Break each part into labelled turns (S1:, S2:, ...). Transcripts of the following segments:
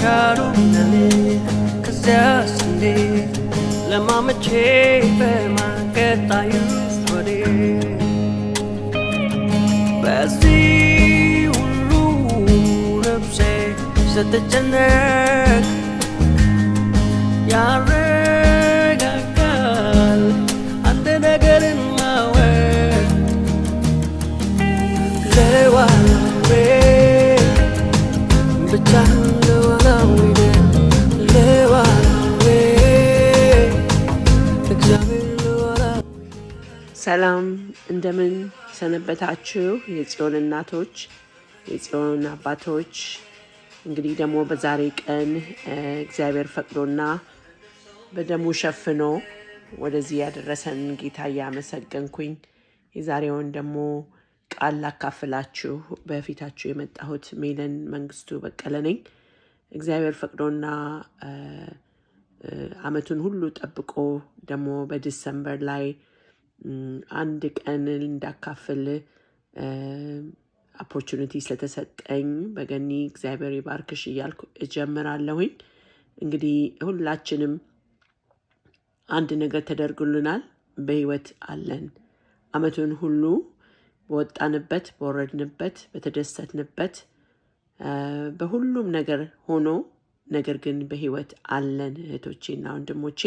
S1: ሻሩናኔ ከዚያስንዴ ለማመቼ በማንቀጣዩ ወዴ በዚህ ሁሉ ነፍሴ ስትጨነቅ ያረጋጋል አንድ ነገርን ማወቅ ለዋላዌ ብቻ ለዋላዌ ለዋላዌ እግዚአብሔር ለዋላዌ።
S2: ሰላም እንደምን ሰነበታችሁ የጽዮን እናቶች የጽዮን አባቶች። እንግዲህ ደግሞ በዛሬ ቀን እግዚአብሔር ፈቅዶና በደሙ ሸፍኖ ወደዚህ ያደረሰን ጌታ እያመሰገንኩኝ የዛሬውን ደግሞ ቃል ላካፍላችሁ በፊታችሁ የመጣሁት ሜለን መንግስቱ በቀለ ነኝ። እግዚአብሔር ፈቅዶና አመቱን ሁሉ ጠብቆ ደግሞ በዲሰምበር ላይ አንድ ቀን እንዳካፍል ኦፖርቹኒቲ ስለተሰጠኝ በገኒ እግዚአብሔር ይባርክሽ እያልኩ እጀምራለሁኝ። እንግዲህ ሁላችንም አንድ ነገር ተደርጎልናል፣ በህይወት አለን። አመቱን ሁሉ በወጣንበት በወረድንበት በተደሰትንበት በሁሉም ነገር ሆኖ ነገር ግን በህይወት አለን እህቶቼና ወንድሞቼ።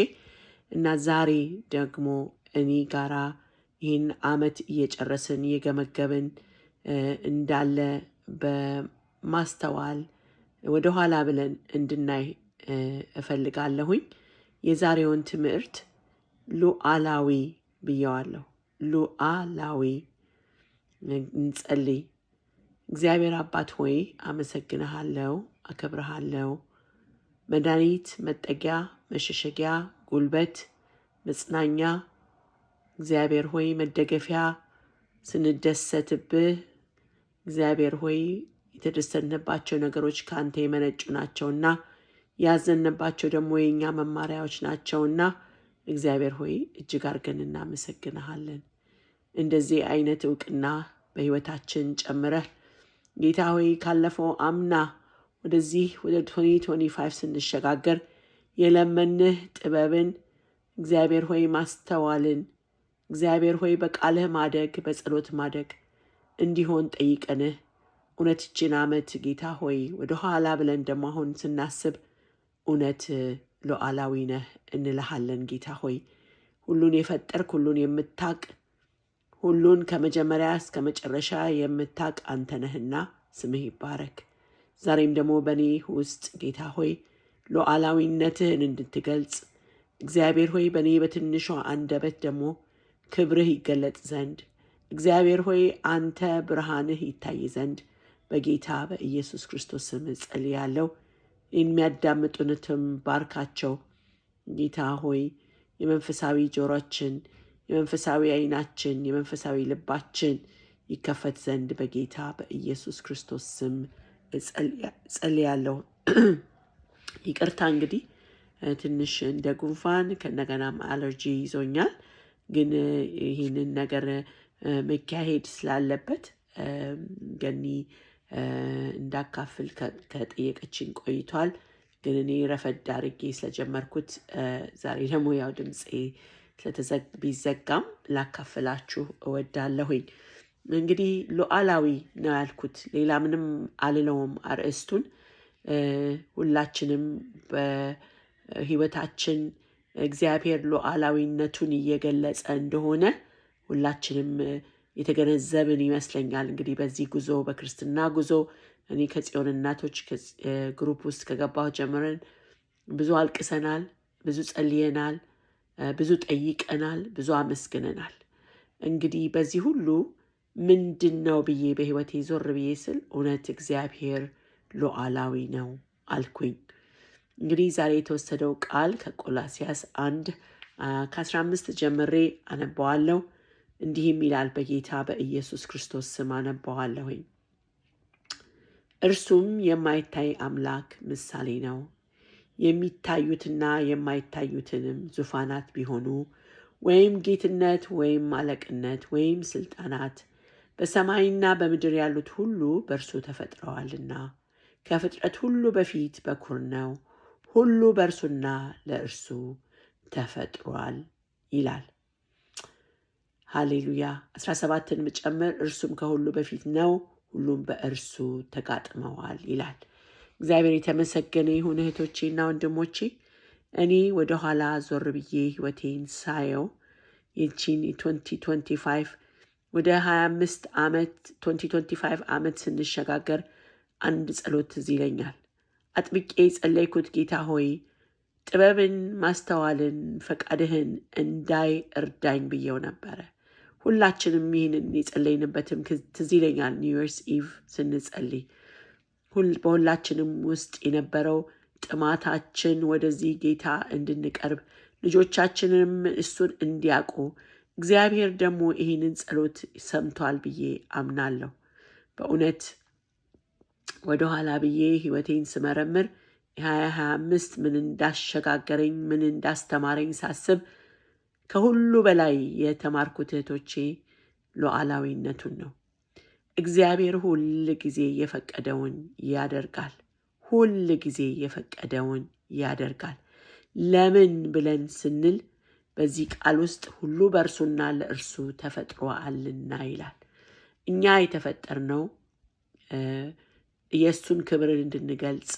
S2: እና ዛሬ ደግሞ እኔ ጋራ ይህን አመት እየጨረስን እየገመገብን እንዳለ በማስተዋል ወደኋላ ብለን እንድናይ እፈልጋለሁኝ። የዛሬውን ትምህርት ሉዓላዊ ብየዋለሁ። ሉዓላዊ። እንጸልይ። እግዚአብሔር አባት ሆይ አመሰግንሃለሁ፣ አከብርሃለሁ። መድኃኒት፣ መጠጊያ፣ መሸሸጊያ፣ ጉልበት፣ መጽናኛ እግዚአብሔር ሆይ መደገፊያ፣ ስንደሰትብህ እግዚአብሔር ሆይ የተደሰትንባቸው ነገሮች ከአንተ የመነጩ ናቸውና ያዘንባቸው ደግሞ የእኛ መማሪያዎች ናቸውና እግዚአብሔር ሆይ እጅግ አድርገን እናመሰግንሃለን። እንደዚህ አይነት እውቅና በህይወታችን ጨምረህ ጌታ ሆይ ካለፈው አምና ወደዚህ ወደ 2025 ስንሸጋገር የለመንህ ጥበብን እግዚአብሔር ሆይ ማስተዋልን እግዚአብሔር ሆይ በቃልህ ማደግ በጸሎት ማደግ እንዲሆን ጠይቀንህ እውነት ይህችን ዓመት ጌታ ሆይ ወደ ኋላ ብለን ደግሞ አሁን ስናስብ እውነት ሉዓላዊ ነህ እንልሃለን። ጌታ ሆይ ሁሉን የፈጠርክ ሁሉን የምታቅ ሁሉን ከመጀመሪያ እስከ መጨረሻ የምታቅ አንተ ነህና ስምህ ይባረክ። ዛሬም ደግሞ በእኔ ውስጥ ጌታ ሆይ ሉዓላዊነትህን እንድትገልጽ እግዚአብሔር ሆይ በእኔ በትንሿ አንደበት ደግሞ ክብርህ ይገለጥ ዘንድ እግዚአብሔር ሆይ አንተ ብርሃንህ ይታይ ዘንድ በጌታ በኢየሱስ ክርስቶስ ስም ጸልያለሁ። የሚያዳምጡንትም ባርካቸው ጌታ ሆይ የመንፈሳዊ ጆሮችን የመንፈሳዊ ዓይናችን የመንፈሳዊ ልባችን ይከፈት ዘንድ በጌታ በኢየሱስ ክርስቶስ ስም ጸልያለሁ። ይቅርታ እንግዲህ ትንሽ እንደ ጉንፋን ከነገናም አለርጂ ይዞኛል። ግን ይህንን ነገር መካሄድ ስላለበት ገኒ እንዳካፍል ከጠየቀችን ቆይቷል። ግን እኔ ረፈድ አድርጌ ስለጀመርኩት ዛሬ ደግሞ ያው ድምፄ ቢዘጋም ላካፍላችሁ እወዳለሁኝ። እንግዲህ ሉዓላዊ ነው ያልኩት፣ ሌላ ምንም አልለውም። አርእስቱን ሁላችንም በህይወታችን እግዚአብሔር ሉዓላዊነቱን እየገለጸ እንደሆነ ሁላችንም የተገነዘብን ይመስለኛል። እንግዲህ በዚህ ጉዞ በክርስትና ጉዞ እኔ ከጽዮን እናቶች ግሩፕ ውስጥ ከገባሁ ጀምረን ብዙ አልቅሰናል፣ ብዙ ጸልየናል፣ ብዙ ጠይቀናል፣ ብዙ አመስግነናል። እንግዲህ በዚህ ሁሉ ምንድን ነው ብዬ በህይወቴ ዞር ብዬ ስል እውነት እግዚአብሔር ሉዓላዊ ነው አልኩኝ። እንግዲህ ዛሬ የተወሰደው ቃል ከቆላስያስ 1:15 ጀምሬ አነባዋለሁ። እንዲህም ይላል፣ በጌታ በኢየሱስ ክርስቶስ ስም አነባዋለሁኝ። እርሱም የማይታይ አምላክ ምሳሌ ነው። የሚታዩትና የማይታዩትንም ዙፋናት ቢሆኑ ወይም ጌትነት ወይም አለቅነት ወይም ስልጣናት በሰማይና በምድር ያሉት ሁሉ በእርሱ ተፈጥረዋልና ከፍጥረት ሁሉ በፊት በኩር ነው። ሁሉ በእርሱና ለእርሱ ተፈጥሯል ይላል። ሃሌሉያ። 17ን ምጨምር እርሱም ከሁሉ በፊት ነው፣ ሁሉም በእርሱ ተጋጥመዋል ይላል። እግዚአብሔር የተመሰገነ ይሁን። እህቶቼና ወንድሞቼ እኔ ወደ ኋላ ዞር ብዬ ህይወቴን ሳየው ይቺን 2025 ወደ 25 ዓመት 2025 ዓመት ስንሸጋገር አንድ ጸሎት ትዝ ይለኛል። አጥብቄ ጸለይኩት፣ ጌታ ሆይ ጥበብን፣ ማስተዋልን፣ ፈቃድህን እንዳይ እርዳኝ ብዬው ነበረ። ሁላችንም ይህንን የጸለይንበትም ትዝ ይለኛል። ኒው ይርስ ኢቭ ስንጸልይ በሁላችንም ውስጥ የነበረው ጥማታችን ወደዚህ ጌታ እንድንቀርብ ልጆቻችንም እሱን እንዲያውቁ እግዚአብሔር ደግሞ ይህንን ጸሎት ሰምቷል ብዬ አምናለሁ። በእውነት ወደኋላ ብዬ ህይወቴን ስመረምር 2025 ምን እንዳሸጋገረኝ ምን እንዳስተማረኝ ሳስብ ከሁሉ በላይ የተማርኩት እህቶቼ ሉዓላዊነቱን ነው። እግዚአብሔር ሁል ጊዜ የፈቀደውን ያደርጋል። ሁል ጊዜ የፈቀደውን ያደርጋል። ለምን ብለን ስንል በዚህ ቃል ውስጥ ሁሉ በእርሱና ለእርሱ ተፈጥሮአልና ይላል። እኛ የተፈጠርነው የእሱን ክብር እንድንገልጽ፣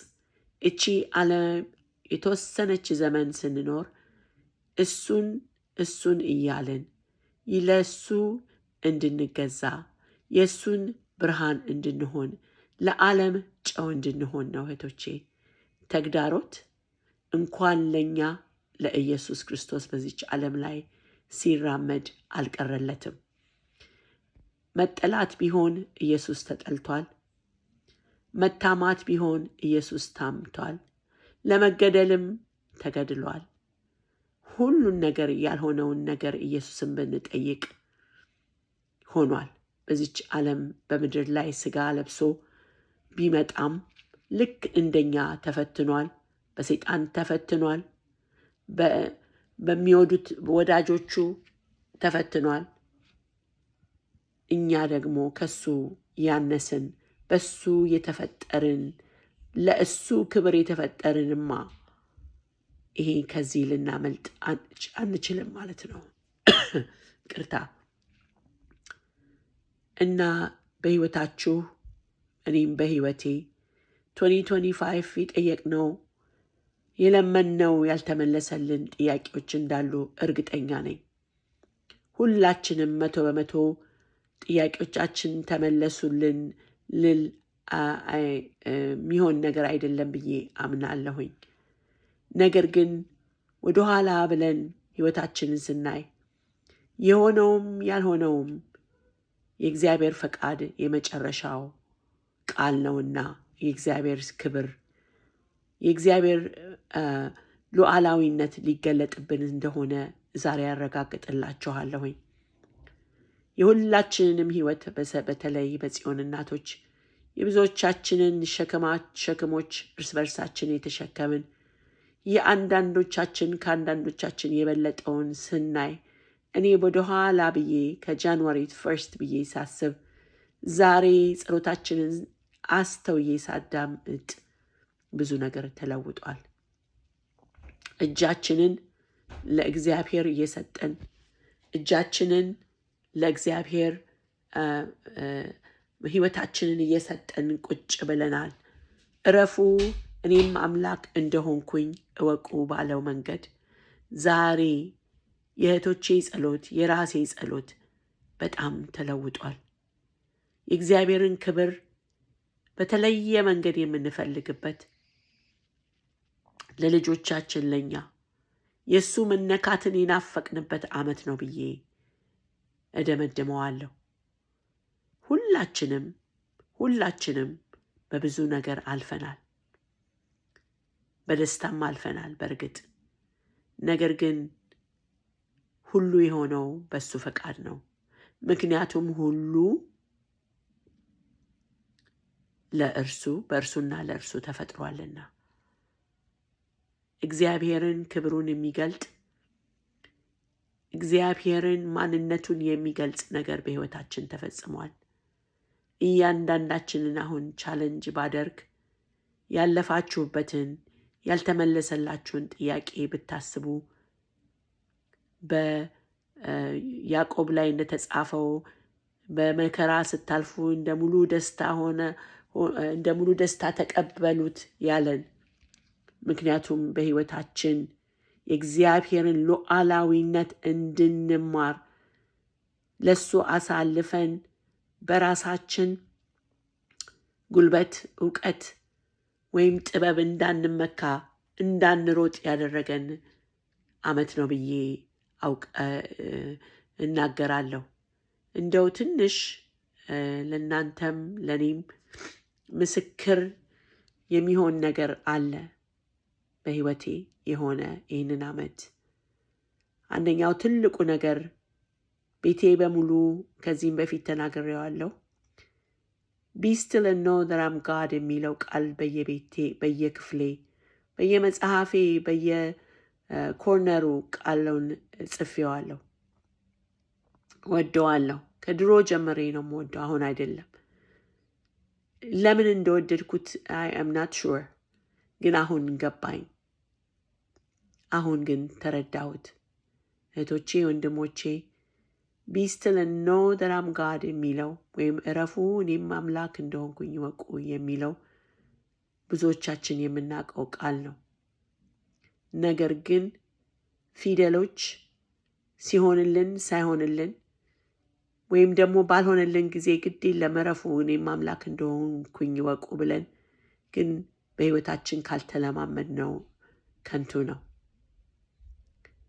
S2: እቺ ዓለም የተወሰነች ዘመን ስንኖር እሱን እያልን ለእሱ እንድንገዛ፣ የእሱን ብርሃን እንድንሆን፣ ለዓለም ጨው እንድንሆን ነው። እህቶቼ ተግዳሮት እንኳን ለእኛ ለኢየሱስ ክርስቶስ በዚች ዓለም ላይ ሲራመድ አልቀረለትም። መጠላት ቢሆን ኢየሱስ ተጠልቷል። መታማት ቢሆን ኢየሱስ ታምቷል። ለመገደልም ተገድሏል። ሁሉን ነገር ያልሆነውን ነገር ኢየሱስን ብንጠይቅ ሆኗል። በዚች ዓለም በምድር ላይ ሥጋ ለብሶ ቢመጣም ልክ እንደኛ ተፈትኗል። በሰይጣን ተፈትኗል። በሚወዱት ወዳጆቹ ተፈትኗል። እኛ ደግሞ ከሱ ያነስን በሱ የተፈጠርን ለእሱ ክብር የተፈጠርንማ ይሄ ከዚህ ልናመልጥ አንችልም ማለት ነው። ቅርታ እና በህይወታችሁ እኔም በህይወቴ 2025 የጠየቅነው የለመንነው ያልተመለሰልን ጥያቄዎች እንዳሉ እርግጠኛ ነኝ። ሁላችንም 100% ጥያቄዎቻችን ተመለሱልን ልል የሚሆን ነገር አይደለም ብዬ አምናለሁኝ። ነገር ግን ወደኋላ ብለን ህይወታችንን ስናይ የሆነውም ያልሆነውም የእግዚአብሔር ፈቃድ የመጨረሻው ቃል ነውና የእግዚአብሔር ክብር የእግዚአብሔር ሉዓላዊነት ሊገለጥብን እንደሆነ ዛሬ ያረጋግጥላችኋለሁኝ። የሁላችንንም ህይወት በተለይ በጽዮን እናቶች የብዙዎቻችንን ሸክሞች እርስ በርሳችን የተሸከምን የአንዳንዶቻችን ከአንዳንዶቻችን የበለጠውን ስናይ እኔ ወደኋላ ብዬ ከጃንዋሪ 1 ብዬ ሳስብ ዛሬ ጸሎታችንን አስተውዬ ሳዳምጥ ብዙ ነገር ተለውጧል። እጃችንን ለእግዚአብሔር እየሰጠን እጃችንን ለእግዚአብሔር ህይወታችንን እየሰጠን ቁጭ ብለናል። እረፉ እኔም አምላክ እንደሆንኩኝ እወቁ ባለው መንገድ ዛሬ የእህቶቼ ጸሎት የራሴ ጸሎት በጣም ተለውጧል። የእግዚአብሔርን ክብር በተለየ መንገድ የምንፈልግበት ለልጆቻችን ለኛ የእሱ መነካትን የናፈቅንበት ዓመት ነው ብዬ እደመድመዋለሁ። ሁላችንም በብዙ ነገር አልፈናል፣ በደስታም አልፈናል በእርግጥ። ነገር ግን ሁሉ የሆነው በሱ ፈቃድ ነው። ምክንያቱም ሁሉ በእርሱና ለእርሱ ተፈጥሯልና። እግዚአብሔርን ክብሩን የሚገልጥ እግዚአብሔርን ማንነቱን የሚገልጽ ነገር በሕይወታችን ተፈጽሟል። እያንዳንዳችንን አሁን ቻለንጅ ባደርግ ያለፋችሁበትን ያልተመለሰላችሁን ጥያቄ ብታስቡ በያዕቆብ ላይ እንደተጻፈው በመከራ ስታልፉ እንደ ሙሉ ደስታ ተቀበሉት ያለን። ምክንያቱም በሕይወታችን የእግዚአብሔርን ሉዓላዊነት እንድንማር ለሱ አሳልፈን በራሳችን ጉልበት፣ እውቀት ወይም ጥበብ እንዳንመካ እንዳንሮጥ ያደረገን ዓመት ነው ብዬ እናገራለሁ። እንደው ትንሽ ለእናንተም ለእኔም ምስክር የሚሆን ነገር አለ በሕይወቴ የሆነ ይህንን ዓመት። አንደኛው ትልቁ ነገር ቤቴ በሙሉ ከዚህም በፊት ተናግሬዋለሁ። ቢ ስቲል ኤንድ ኖው ዛት አም ጋድ የሚለው ቃል በየቤቴ፣ በየክፍሌ፣ በየመጽሐፌ፣ በየኮርነሩ ቃሉን ጽፌዋለሁ። ወደዋለሁ። ከድሮ ጀምሬ ነው የምወደው፣ አሁን አይደለም። ለምን እንደወደድኩት አይ አም ናት ሹር፣ ግን አሁን ገባኝ። አሁን ግን ተረዳሁት። እህቶቼ፣ ወንድሞቼ ቢ ስቲል ኤንድ ኖው ዛት አም ጋድ የሚለው ወይም እረፉ እኔም አምላክ እንደሆንኩኝ ወቁ የሚለው ብዙዎቻችን የምናውቀው ቃል ነው። ነገር ግን ፊደሎች ሲሆንልን ሳይሆንልን ወይም ደግሞ ባልሆነልን ጊዜ ግድ ለመረፉ እኔም አምላክ እንደሆንኩኝ ወቁ ብለን ግን በሕይወታችን ካልተለማመድ ነው ከንቱ ነው።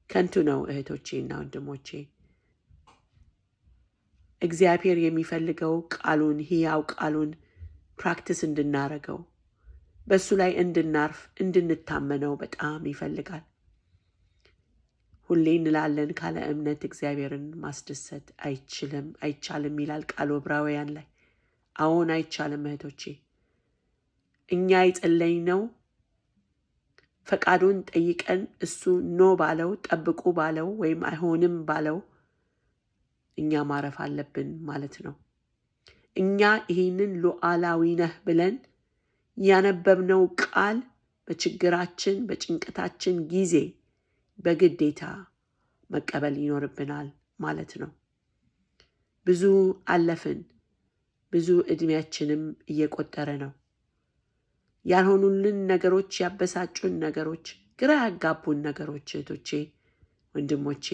S2: ከንቱ ነው እህቶቼና ወንድሞቼ። እግዚአብሔር የሚፈልገው ቃሉን፣ ሕያው ቃሉን ፕራክቲስ እንድናረገው፣ በእሱ ላይ እንድናርፍ፣ እንድንታመነው በጣም ይፈልጋል። ሁሌ እንላለን ካለ እምነት እግዚአብሔርን ማስደሰት አይቻልም ይላል ቃሉ ዕብራውያን ላይ። አዎን አይቻልም እህቶቼ። እኛ የጸለይነው ፈቃዱን ጠይቀን እሱ ኖ ባለው፣ ጠብቁ ባለው ወይም አይሆንም ባለው እኛ ማረፍ አለብን ማለት ነው። እኛ ይህንን ሉዓላዊ ነህ ብለን ያነበብነው ቃል በችግራችን በጭንቀታችን ጊዜ በግዴታ መቀበል ይኖርብናል ማለት ነው። ብዙ አለፍን፣ ብዙ ዕድሜያችንም እየቆጠረ ነው። ያልሆኑልን ነገሮች፣ ያበሳጩን ነገሮች፣ ግራ ያጋቡን ነገሮች እህቶቼ ወንድሞቼ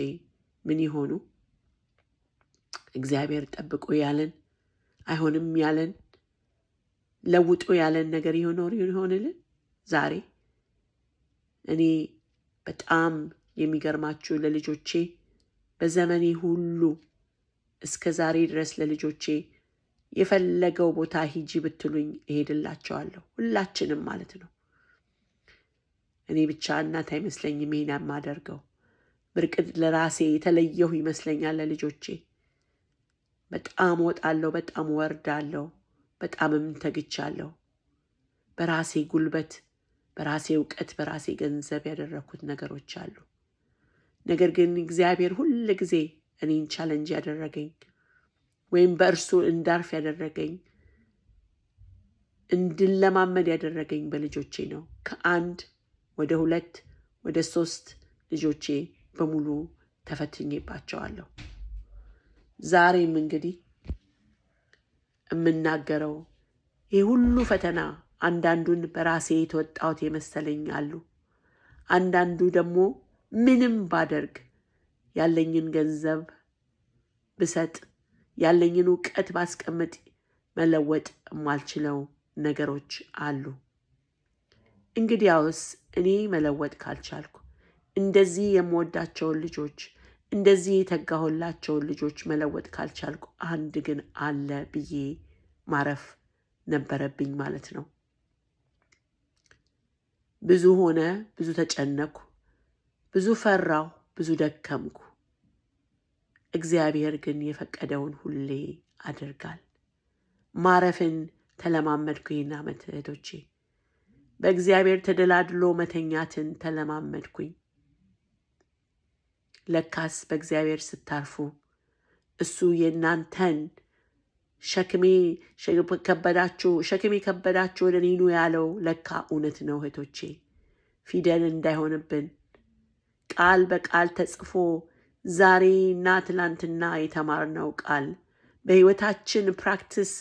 S2: ምን ይሆኑ? እግዚአብሔር ጠብቆ ያለን አይሆንም ያለን ለውጦ ያለን ነገር ይሆንልን ዛሬ? እኔ በጣም የሚገርማችሁ ለልጆቼ በዘመኔ ሁሉ እስከ ዛሬ ድረስ ለልጆቼ የፈለገው ቦታ ሂጂ ብትሉኝ እሄድላቸዋለሁ። ሁላችንም ማለት ነው። እኔ ብቻ እናት አይመስለኝም ይሄን የማደርገው። ብርቅድ ለራሴ የተለየሁ ይመስለኛል ለልጆቼ። በጣም ወጣለሁ፣ በጣም ወርዳለሁ፣ በጣምም ተግቻለሁ። በራሴ ጉልበት፣ በራሴ እውቀት፣ በራሴ ገንዘብ ያደረኩት ነገሮች አሉ። ነገር ግን እግዚአብሔር ሁል ጊዜ እኔን ቻለንጅ ያደረገኝ ወይም በእርሱ እንዳርፍ ያደረገኝ እንድለማመድ ያደረገኝ በልጆቼ ነው። ከ1 ወደ 2 ወደ 3 ልጆቼ በሙሉ ተፈትኜባቸዋለሁ። ዛሬም እንግዲህ የምናገረው ይህ ሁሉ ፈተና አንዳንዱን በራሴ የተወጣሁት የመሰለኝ አሉ። አንዳንዱ ደግሞ ምንም ባደርግ ያለኝን ገንዘብ ብሰጥ ያለኝን እውቀት ባስቀምጥ መለወጥ የማልችለው ነገሮች አሉ። እንግዲያውስ እኔ መለወጥ ካልቻልኩ እንደዚህ የምወዳቸውን ልጆች እንደዚህ የተጋሁላቸውን ልጆች መለወጥ ካልቻልኩ አንድ ግን አለ ብዬ ማረፍ ነበረብኝ ማለት ነው። ብዙ ሆነ፣ ብዙ ተጨነኩ፣ ብዙ ፈራሁ፣ ብዙ ደከምኩ። እግዚአብሔር ግን የፈቀደውን ሁሌ አድርጋል። ማረፍን ተለማመድኩ። ይህን ዓመት እህቶቼ በእግዚአብሔር ተደላድሎ መተኛትን ተለማመድኩኝ። ለካስ በእግዚአብሔር ስታርፉ እሱ የእናንተን ሸክሜ ከበዳችሁ ወደ እኔ ኑ ያለው ለካ እውነት ነው እህቶቼ። ፊደል እንዳይሆንብን ቃል በቃል ተጽፎ ዛሬና ትላንትና የተማርነው ቃል በሕይወታችን ፕራክቲስ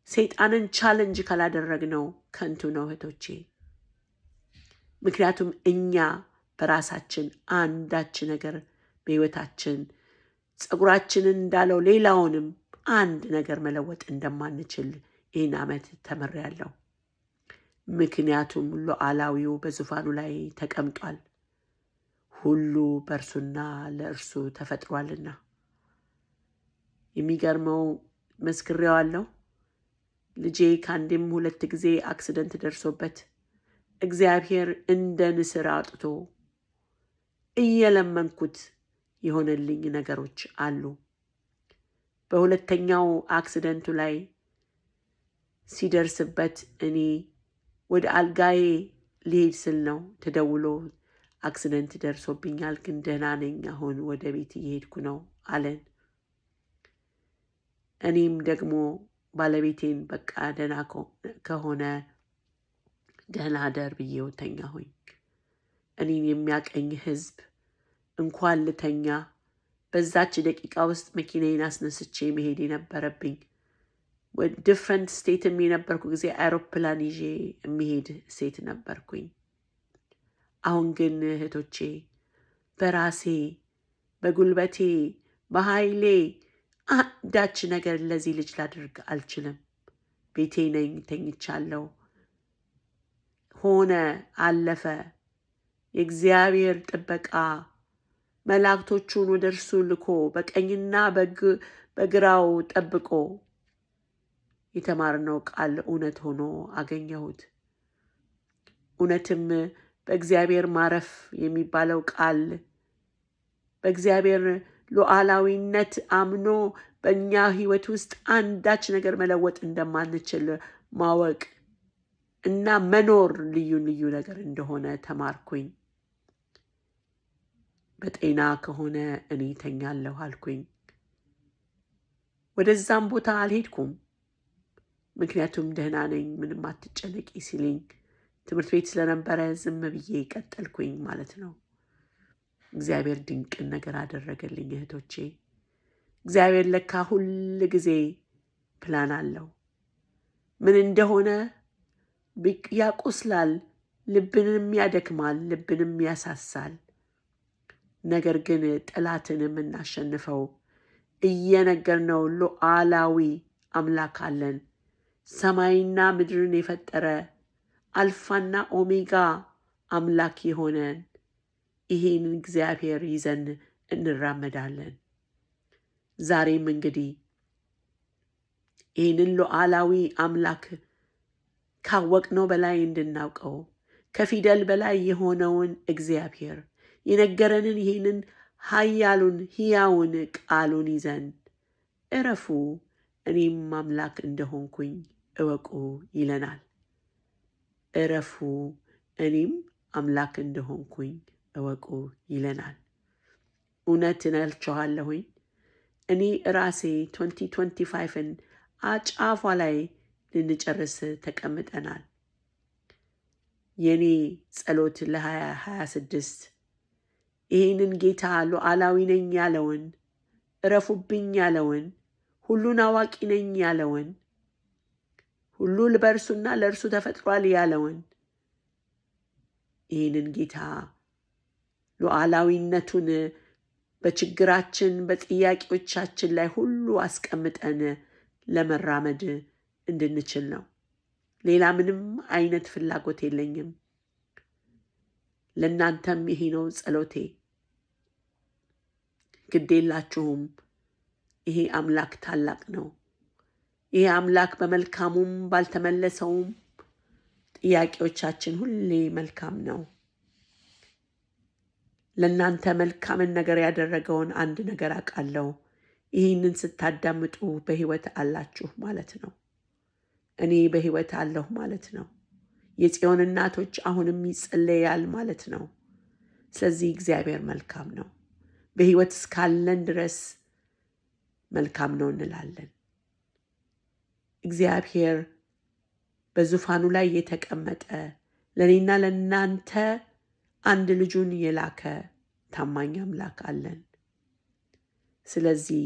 S2: ሰይጣንን ቻለንጅ ካላደረግነው ከንቱ ነው እህቶቼ። ምክንያቱም እኛ በራሳችን አንዳች ነገር በሕይወታችን ፀጉራችንን እንዳለው ሌላውንም አንድ ነገር መለወጥ እንደማንችል ይህን ዓመት ተምሬያለሁ። ምክንያቱም ሉዓላዊው በዙፋኑ ላይ ተቀምጧል። ሁሉ በእርሱና ለእርሱ ተፈጥሯልና። የሚገርመው መስክሬዋለሁ። ልጄ ከአንዴም 2 ጊዜ አክሲደንት ደርሶበት እግዚአብሔር እንደ ንስር አውጥቶ እየለመንኩት የሆነልኝ ነገሮች አሉ። በሁለተኛው አክሲደንቱ ላይ ሲደርስበት እኔ ወደ አልጋዬ ሊሄድ ስል ነው ተደውሎ አክሲደንት ደርሶብኛል፣ ግን ደህና ነኝ፣ አሁን ወደ ቤት እየሄድኩ ነው አለን። እኔም ደግሞ ባለቤቴን በቃ ደህና ከሆነ ደህና አደር ብዬው ተኛሁኝ። እኔን የሚያቀኝ ህዝብ እንኳን ልተኛ በዛች ደቂቃ ውስጥ መኪናዬን አስነስቼ መሄድ የነበረብኝ ዲፍረንት ስቴትም የነበርኩ ጊዜ አውሮፕላን ይዤ የሚሄድ ሴት ነበርኩኝ። አሁን ግን እህቶቼ በራሴ በጉልበቴ በኃይሌ አንዳች ነገር ለዚህ ልጅ ላድርግ አልችልም። ቤቴ ነኝ፣ ተኝቻለሁ። ሆነ አለፈ። የእግዚአብሔር ጥበቃ መላእክቶቹን ወደ እርሱ ልኮ በቀኝና በግራው ጠብቆ የተማርነው ቃል እውነት ሆኖ አገኘሁት። እውነትም በእግዚአብሔር ማረፍ የሚባለው ቃል በእግዚአብሔር ሉዓላዊነት አምኖ በእኛ ህይወት ውስጥ አንዳች ነገር መለወጥ እንደማንችል ማወቅ እና መኖር ልዩ ነገር እንደሆነ ተማርኩኝ። በጤና ከሆነ እኔ ተኛለሁ አልኩኝ። ወደዛም ቦታ አልሄድኩም። ምክንያቱም ደህና ነኝ፣ ምንም አትጨነቂ ሲልኝ ትምህርት ቤት ስለነበረ ዝም ብዬ ቀጠልኩኝ ማለት ነው። እግዚአብሔር ድንቅን ነገር አደረገልኝ እህቶቼ። እግዚአብሔር ለካ ሁል ጊዜ ፕላን አለው። ምን እንደሆነ ያቆስላል፣ ልብንም ያደክማል፣ ልብንም ያሳሳል። ነገር ግን ጠላትን የምናሸንፈው እየነገርነው ሉዓላዊ አምላክ አለን። ሰማይና ምድርን የፈጠረ አልፋና ኦሜጋ አምላክ የሆነን ይህን እግዚአብሔር ይዘን እንራመዳለን። ዛሬም እንግዲህ ይህንን ሉዓላዊ አምላክ ካወቅነው በላይ እንድናውቀው ከፊደል በላይ የሆነውን እግዚአብሔር የነገረንን ይህንን ኃያሉን ሕያውን ቃሉን ይዘን እረፉ፣ እኔም አምላክ እንደሆንኩኝ እወቁ ይለናል። እረፉ፣ እኔም አምላክ እንደሆንኩኝ እወቁ ይለናል። እውነት እላችኋለሁኝ እኔ ራሴ 2025ን አጫፏ ላይ ልንጨርስ ተቀምጠናል። የኔ ጸሎት ለ2026 ይህንን ጌታ ሉዓላዊ ነኝ ያለውን፣ እረፉብኝ ያለውን፣ ሁሉን አዋቂ ነኝ ያለውን፣ ሁሉ በእርሱና ለእርሱ ተፈጥሯል ያለውን ይህንን ጌታ ሉዓላዊነቱን በችግራችን በጥያቄዎቻችን ላይ ሁሉ አስቀምጠን ለመራመድ እንድንችል ነው። ሌላ ምንም አይነት ፍላጎት የለኝም። ለእናንተም ይሄ ነው ጸሎቴ። ግዴላችሁም። ይሄ አምላክ ታላቅ ነው። ይሄ አምላክ በመልካሙም ባልተመለሰውም ጥያቄዎቻችን ሁሌ መልካም ነው። ለእናንተ መልካምን ነገር ያደረገውን አንድ ነገር አውቃለሁ። ይህንን ስታዳምጡ በሕይወት አላችሁ ማለት ነው። እኔ በሕይወት አለሁ ማለት ነው። የጽዮን እናቶች አሁንም ይጸለያል ማለት ነው። ስለዚህ እግዚአብሔር መልካም ነው። በሕይወት እስካለን ድረስ መልካም ነው እንላለን። እግዚአብሔር በዙፋኑ ላይ የተቀመጠ ለእኔና ለእናንተ አንድ ልጁን የላከ ታማኝ አምላክ አለን። ስለዚህ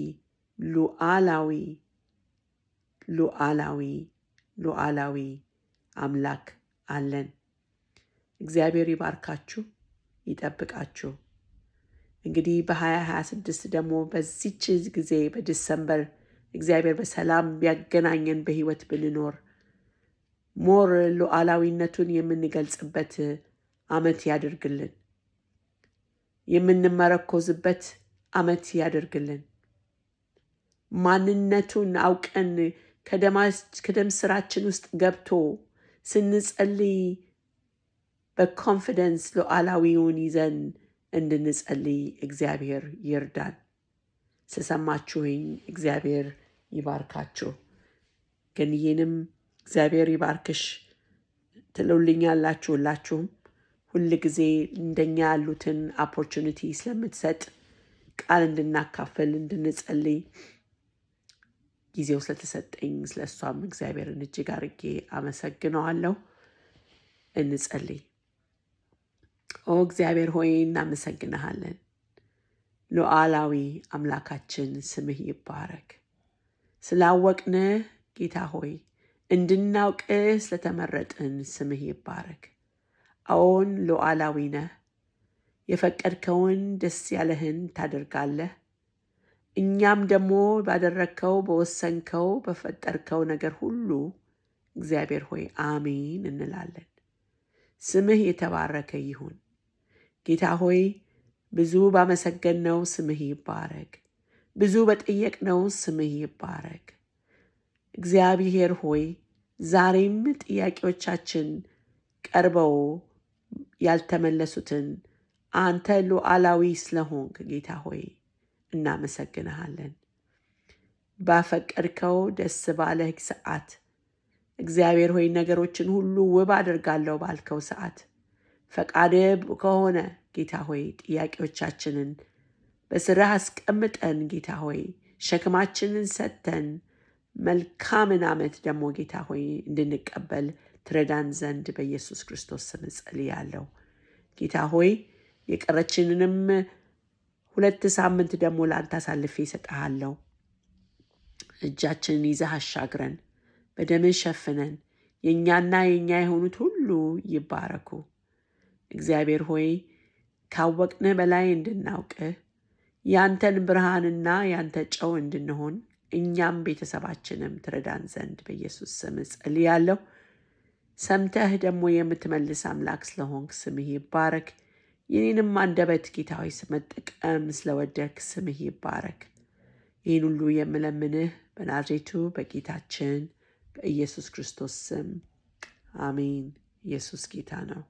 S2: ሉዓላዊ አምላክ አለን። እግዚአብሔር ይባርካችሁ፣ ይጠብቃችሁ። እንግዲህ በ2026 ደግሞ በዚች ጊዜ በዲሰምበር እግዚአብሔር በሰላም ቢያገናኘን በሕይወት ብንኖር ሞር ሉዓላዊነቱን የምንገልጽበት ዓመት ያደርግልን፣ የምንመረኮዝበት ዓመት ያደርግልን። ማንነቱን አውቀን ከደም ስራችን ውስጥ ገብቶ ስንጸልይ በኮንፊደንስ ሉዓላዊውን ይዘን እንድንጸልይ እግዚአብሔር ይርዳን። ስሰማችሁኝ እግዚአብሔር ይባርካችሁ። ገንዬንም እግዚአብሔር ይባርክሽ ትሉልኛላችሁ። ሁላችሁም ሁል ጊዜ እንደኛ ያሉትን ኦፖርቹኒቲ ስለምትሰጥ ቃል እንድናካፈል እንድንጸልይ ጊዜው ስለተሰጠኝ ስለሷም እግዚአብሔርን እጅግ አድርጌ አመሰግነዋለሁ። እንጸልይ። ኦ እግዚአብሔር ሆይ እናመሰግንሃለን። ሉዓላዊ አምላካችን ስምህ ይባረክ። ስላወቅንህ ጌታ ሆይ እንድናውቅህ ስለተመረጥን ስምህ ይባረክ። አዎን ሉዓላዊ ነህ። የፈቀድከውን ደስ ያለህን ታደርጋለህ። እኛም ደግሞ ባደረግከው በወሰንከው በፈጠርከው ነገር ሁሉ እግዚአብሔር ሆይ አሜን እንላለን። ስምህ የተባረከ ይሁን። ጌታ ሆይ ብዙ ባመሰገንነው ስምህ ይባረክ። ብዙ በጠየቅነው ስምህ ይባረክ። እግዚአብሔር ሆይ ዛሬም ጥያቄዎቻችን ቀርበው ያልተመለሱትን አንተ ሉዓላዊ ስለሆንክ ጌታ ሆይ እናመሰግንሃለን። ባፈቀድከው ደስ ባለህ ሰዓት እግዚአብሔር ሆይ ነገሮችን ሁሉ ውብ አድርጋለሁ ባልከው ሰዓት ፈቃድህ ከሆነ ጌታ ሆይ ጥያቄዎቻችንን በስራህ አስቀምጠን ጌታ ሆይ ሸክማችንን ሰጥተን መልካምን ዓመት ደግሞ ጌታ ሆይ እንድንቀበል ትረዳን ዘንድ በኢየሱስ ክርስቶስ ስም ጸልያለሁ። ጌታ ሆይ የቀረችንንም 2 ሳምንት ደግሞ ለአንተ አሳልፌ እሰጥሃለሁ። እጃችንን ይዘህ አሻግረን በደምህ ሸፍነን የእኛና የእኛ የሆኑት ሁሉ ይባረኩ። እግዚአብሔር ሆይ ካወቅንህ በላይ እንድናውቅህ ያንተን ብርሃንና ያንተ ጨው እንድንሆን እኛም ቤተሰባችንም ትረዳን ዘንድ በኢየሱስ ስም ጸልያለሁ። ሰምተህ ደግሞ የምትመልስ አምላክ ስለሆንክ ስምህ ይባረክ። የኔንም አንደበት ጌታ ሆይ መጠቀም ስለወደድክ ስምህ ይባረክ። ይህን ሁሉ የምለምንህ በናዝሬቱ በጌታችን በኢየሱስ ክርስቶስ ስም አሜን። ኢየሱስ ጌታ ነው።